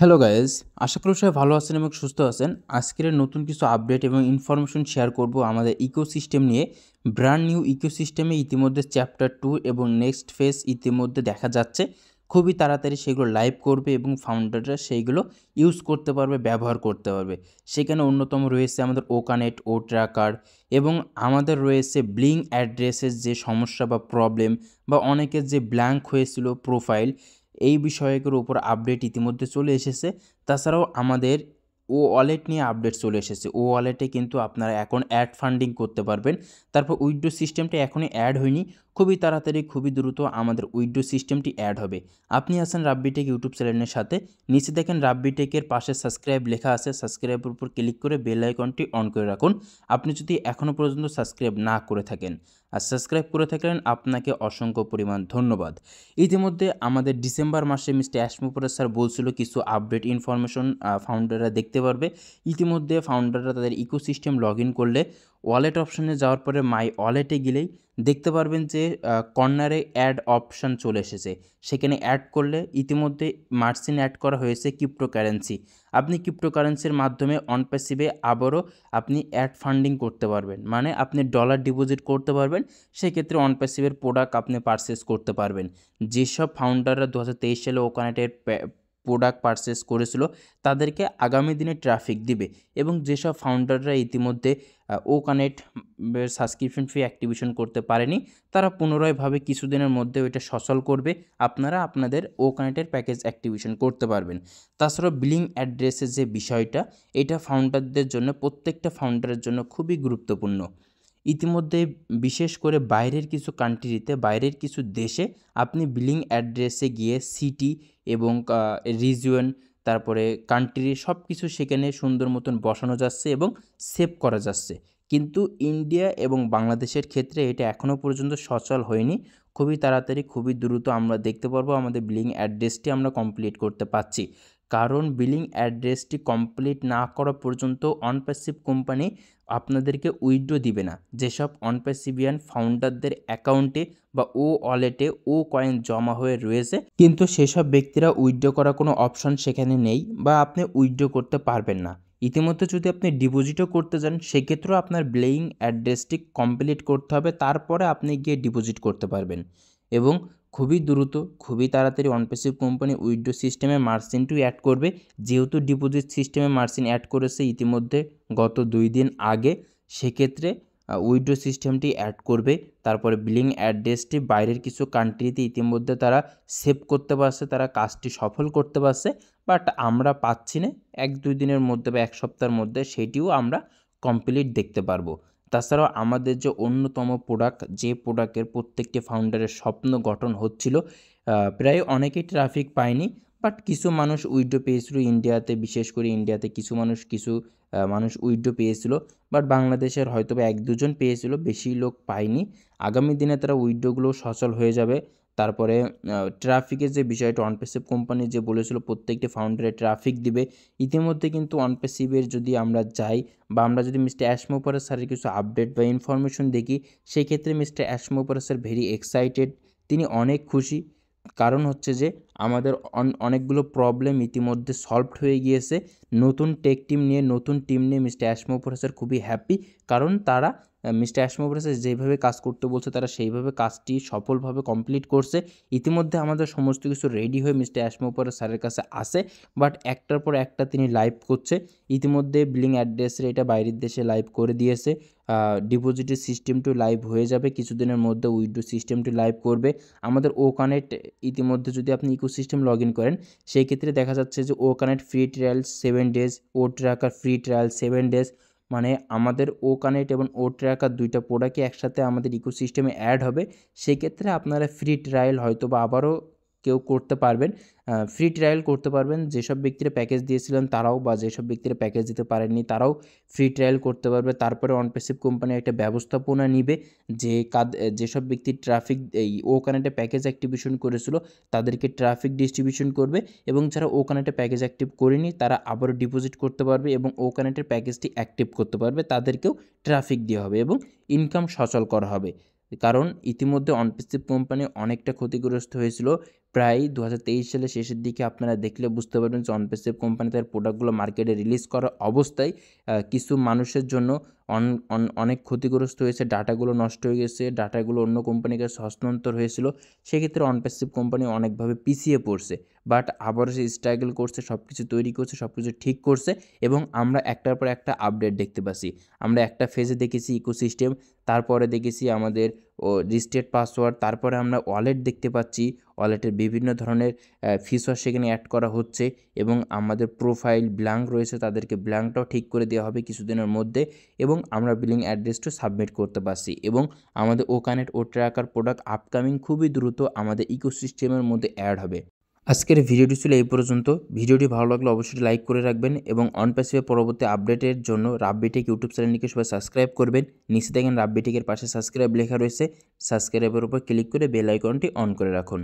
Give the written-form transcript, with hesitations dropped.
Hello guys, আশা করি সবাই ভালো আছেন এবং সুস্থ আছেন। আজকের নতুন কিছু আপডেট এবং ইনফরমেশন শেয়ার করব আমাদের ইকোসিস্টেম নিয়ে। ব্র্যান্ড নিউ ইকোসিস্টেমে ইতিমধ্যে চ্যাপ্টার 2 এবং নেক্সট ফেজ ইতিমধ্যে দেখা যাচ্ছে। খুবই তাড়াতাড়ি সেগুলো লাইভ করবে এবং ফাউন্ডাররা সেইগুলো ইউজ করতে পারবে, ব্যবহার করতে পারবে। সেখানে অন্যতম রয়েছে আমাদের ওকানেট, ও ট্র্যাকার এবং আমাদের রয়েছে ব্লিং অ্যাড্রেসের যে সমস্যা বা প্রবলেম বা অনেকের যে ব্ল্যাঙ্ক হয়েছিল প্রোফাইল, এই বিষয়গুলোর উপর আপডেট ইতিমধ্যে চলে এসেছে। তাছাড়াও আমাদের ওয়ালেট নিয়ে আপডেট চলে এসেছে। ওয়ালেটে কিন্তু আপনারা এখন অ্যাড ফান্ডিং করতে পারবেন। তারপর উইথড্র সিস্টেমটা এখনই অ্যাড হয়নি, খুবই তাড়াতাড়ি খুবই দ্রুত আমাদের উইথড্র সিস্টেমটি অ্যাড হবে। আপনি আছেন রাব্বিটেক ইউটিউব চ্যানেলের সাথে, নিচে দেখেন রাব্বিটেকের পাশে সাবস্ক্রাইব লেখা আছে, সাবস্ক্রাইবের উপর ক্লিক করে বেল আইকনটি অন করে রাখুন আপনি যদি এখনও পর্যন্ত সাবস্ক্রাইব না করে থাকেন। আর সাবস্ক্রাইব করে থাকলেন আপনাকে অসংখ্য পরিমাণ ধন্যবাদ। ইতিমধ্যে আমাদের ডিসেম্বর মাসে মিস্টার অ্যাশমোপরা স্যার বলছিল কিছু আপডেট ইনফরমেশন ফাউন্ডাররা দেখতে পারবে। ইতিমধ্যে ফাউন্ডাররা তাদের ইকোসিস্টেম লগ ইন করলে ওয়ালেট অপশানে যাওয়ার পরে মাই ওয়ালেটে গেলেই দেখতে পারবেন যে কর্নারে অ্যাড অপশান চলে এসেছে। সেখানে অ্যাড করলে ইতিমধ্যে মার্জিন অ্যাড করা হয়েছে ক্রিপ্টোকারেন্সি। আপনি ক্রিপ্টোকারেন্সির মাধ্যমে অন প্যাসিভে আবারও আপনি অ্যাড ফান্ডিং করতে পারবেন, মানে আপনি ডলার ডিপোজিট করতে পারবেন। সেক্ষেত্রে অন প্যাসিভের প্রোডাক্ট আপনি পারচেস করতে পারবেন। যেসব ফাউন্ডাররা 2023 সালে ওকানেটের প্রোডাক্ট পারচেস করেছিল তাদেরকে আগামী দিনে ট্রাফিক দিবে এবং যেসব ফাউন্ডাররা ইতিমধ্যে ওকানেট সাবস্ক্রিপশন ফি অ্যাক্টিভেশন করতে পারেনি তারা পুনরায়ভাবে কিছুদিনের মধ্যে ওইটা সচল করবে, আপনারা আপনাদের ওকানেটের প্যাকেজ অ্যাক্টিভেশন করতে পারবেন। তাছাড়াও বিলিং অ্যাড্রেসের যে বিষয়টা, এটা ফাউন্ডারদের জন্য, প্রত্যেকটা ফাউন্ডারের জন্য খুবই গুরুত্বপূর্ণ। ইতিমধ্যে বিশেষ করে বাইরের কিছু কান্ট্রিতে, বাইরের কিছু দেশে আপনি বিলিং অ্যাড্রেসে গিয়ে সিটি এবং রিজিয়ন, তারপরে কান্ট্রি সব কিছু সেখানে সুন্দর মতন বসানো যাচ্ছে এবং সেভ করা যাচ্ছে। কিন্তু ইন্ডিয়া এবং বাংলাদেশের ক্ষেত্রে এটা এখনও পর্যন্ত সচল হয়নি। খুবই তাড়াতাড়ি খুবই দ্রুত আমরা দেখতে পারবো আমাদের বিলিং অ্যাড্রেসটি আমরা কমপ্লিট করতে পারছি। কারণ বিলিং অ্যাড্রেসটি কমপ্লিট না করা পর্যন্ত অনপ্যাসিভ কোম্পানি আপনাদেরকে উইথড্র দিবে না। যেসব অনপ্যাসিভিয়ান ফাউন্ডারদের অ্যাকাউন্টে বা ও ওয়ালেটে ও কয়েন জমা হয়ে রয়েছে কিন্তু সেসব ব্যক্তিরা উইথড্র করার কোনো অপশন সেখানে নেই বা আপনি উইথড্র করতে পারবেন না। ইতিমধ্যে যদি আপনি ডিপোজিটও করতে যান সেক্ষেত্রেও আপনার বিলিং অ্যাড্রেসটি কমপ্লিট করতে হবে, তারপরে আপনি গিয়ে ডিপোজিট করতে পারবেন। এবং খুবই দ্রুত খুবই তাড়াতাড়ি অনপ্যাসিভ কোম্পানি উইথড্র সিস্টেমে মার্জিনটিও অ্যাড করবে। যেহেতু ডিপোজিট সিস্টেমে মার্জিন অ্যাড করেছে ইতিমধ্যে গত 2 দিন আগে, সেক্ষেত্রে উইথড্র সিস্টেমটি অ্যাড করবে। তারপরে বিলিং অ্যাড্রেসটি বাইরের কিছু কান্ট্রিতে ইতিমধ্যে তারা সেভ করতে পারছে, তারা কাজটি সফল করতে পারছে, বাট আমরা পাচ্ছি না। 1-2 দিনের মধ্যে বা 1 সপ্তাহের মধ্যে সেটিও আমরা কমপ্লিট দেখতে পারবো। তাছাড়াও আমাদের যে অন্যতম প্রোডাক্ট, যে প্রোডাক্টের প্রত্যেকটি ফাউন্ডারের স্বপ্ন গঠন হচ্ছিল, প্রায় অনেকেই ট্রাফিক পায়নি, বাট কিছু মানুষ উইথড্র পেয়েছিল ইন্ডিয়াতে, বিশেষ করে ইন্ডিয়াতে কিছু মানুষ উইথড্র পেয়েছিল, বাট বাংলাদেশের হয়তো বা 1-2 জন পেয়েছিল, বেশি লোক পায়নি। আগামী দিনে তারা উইথড্রগুলো সচল হয়ে যাবে। তারপরে ট্রাফিকের যে বিষয়টা, অনপ্যাসিভ কোম্পানি যে বলেছিল প্রত্যেকটি ফাউন্ডারে ট্রাফিক দিবে, ইতিমধ্যে কিন্তু অনপ্যাসিভের যদি আমরা যাই বা আমরা যদি মিস্টার অ্যাশমোপরা স্যারের কিছু আপডেট বা ইনফরমেশন দেখি, সেই ক্ষেত্রে মিস্টার অ্যাশমোপরা স্যার ভেরি এক্সাইটেড, তিনি অনেক খুশি। কারণ হচ্ছে যে আমাদের অনেকগুলো প্রবলেম ইতিমধ্যে সলভড হয়ে গিয়েছে। নতুন টিম নিয়ে মিস্টার অ্যাশমোপরা স্যার খুবই হ্যাপি। কারণ তারা মিস্টার অ্যাশমোপরা স্যার যেভাবে কাজ করতে বলছে তারা সেইভাবে কাজটি সফলভাবে কমপ্লিট করছে। ইতিমধ্যে আমাদের সমস্ত কিছু রেডি হয়ে মিস্টার অ্যাশমোপরা স্যারের কাছে আসে, বাট একটার পর একটা তিনি লাইভ করছে। ইতিমধ্যে বিলিং অ্যাড্রেসের এটা বাইরের দেশে লাইভ করে দিয়েছে। ডিপোজিটের সিস্টেমটি লাইভ হয়ে যাবে কিছুদিনের মধ্যে, উইথড্র সিস্টেমটি লাইভ করবে। আমাদের ও কানেক্ট ইতিমধ্যে যদি আপনি ইকোসিস্টেম লগ ইন করেন সেই ক্ষেত্রে দেখা যাচ্ছে যে ও কানেক্ট ফ্রি ট্রায়াল 7 ডেজ, ও ট্র্যাকার ফ্রি ট্রায়াল 7 ডেজ, মানে আমাদের ও কানেক্ট এবং ও ট্র্যাকার দুইটা প্রোডাক্টই একসাথে আমাদের ইকোসিস্টেমে অ্যাড হবে। সেক্ষেত্রে আপনারা ফ্রি ট্রায়াল হয়তো বা আবারও কেউ করতে পারবেন, ফ্রি ট্রায়াল করতে পারবেন। যেসব ব্যক্তিরা প্যাকেজ দিয়েছিলেন তারাও, বা যেসব ব্যক্তিরা প্যাকেজ দিতে পারেননি তারাও ফ্রি ট্রায়াল করতে পারবে। তারপরে অনপ্যাসিভ কোম্পানি একটা ব্যবস্থাপনা নিবে যে যেসব ব্যক্তি ট্রাফিক এই ও কানেক্টে প্যাকেজ অ্যাক্টিভেশন করেছিল তাদেরকে ট্রাফিক ডিস্ট্রিবিউশন করবে, এবং যারা ও কানেক্টে প্যাকেজ অ্যাক্টিভ করেনি তারা আবারও ডিপোজিট করতে পারবে এবং ও কানেক্টের প্যাকেজটি অ্যাক্টিভ করতে পারবে, তাদেরকেও ট্রাফিক দেওয়া হবে এবং ইনকাম সচল করা হবে। কারণ ইতিমধ্যে অনপ্যাসিভ কোম্পানি অনেকটা ক্ষতিগ্রস্ত হয়েছিল। প্রায় 2023 সালের শেষের দিকে আপনারা দেখলে বুঝতে পারবেন যে অনপ্যাসিভ কোম্পানি তার প্রোডাক্টগুলো মার্কেটে রিলিজ করা অবস্থায় কিছু মানুষের জন্য অনেক ক্ষতিগ্রস্ত হয়েছে, ডাটাগুলো নষ্ট হয়ে গেছে, ডাটাগুলো অন্য কোম্পানির কাছে হস্তান্তর হয়েছিল। সেক্ষেত্রে অনপ্যাসিভ কোম্পানি অনেকভাবে পিছিয়ে পড়ছে, বাট আবারও সে স্ট্রাগল করছে, সব কিছু তৈরি করছে, সব কিছু ঠিক করছে এবং আমরা একটার পর একটা আপডেট দেখতে পাচ্ছি। আমরা একটা ফেজে দেখেছি ইকোসিস্টেম, তারপরে দেখেছি আমাদের রিস্টেট পাসওয়ার্ড, তারপরে আমরা ওয়ালেট দেখতে পাচ্ছি, ওয়ালেটের বিভিন্ন ধরনের ফিচার সেখানে অ্যাড করা হচ্ছে এবং আমাদের প্রোফাইল ব্ল্যাঙ্ক রয়েছে, তাদেরকে ব্ল্যাঙ্কটাও ঠিক করে দেওয়া হবে কিছুদিনের মধ্যে এবং আমরা বিলিং অ্যাড্রেসটা সাবমিট করতে পারছি এবং আমাদের ওকানেক্ট ও ট্র্যাকার প্রোডাক্ট আপকামিং খুবই দ্রুত আমাদের ইকোসিস্টেমের মধ্যে অ্যাড হবে। আজকের ভিডিওটি ছিল এই পর্যন্ত। ভিডিওটি ভালো লাগলে অবশ্যই লাইক করে রাখবেন এবং অনপ্যাসিভের পরবর্তী আপডেটের জন্য রাব্বিটেক ইউটিউব চ্যানেলটিকে সবাই সাবস্ক্রাইব করবেন। নিচে দেখেন রাব্বিটেকের পাশে সাবস্ক্রাইব লেখা রয়েছে, সাবস্ক্রাইবের উপর ক্লিক করে বেল আইকনটি অন করে রাখুন।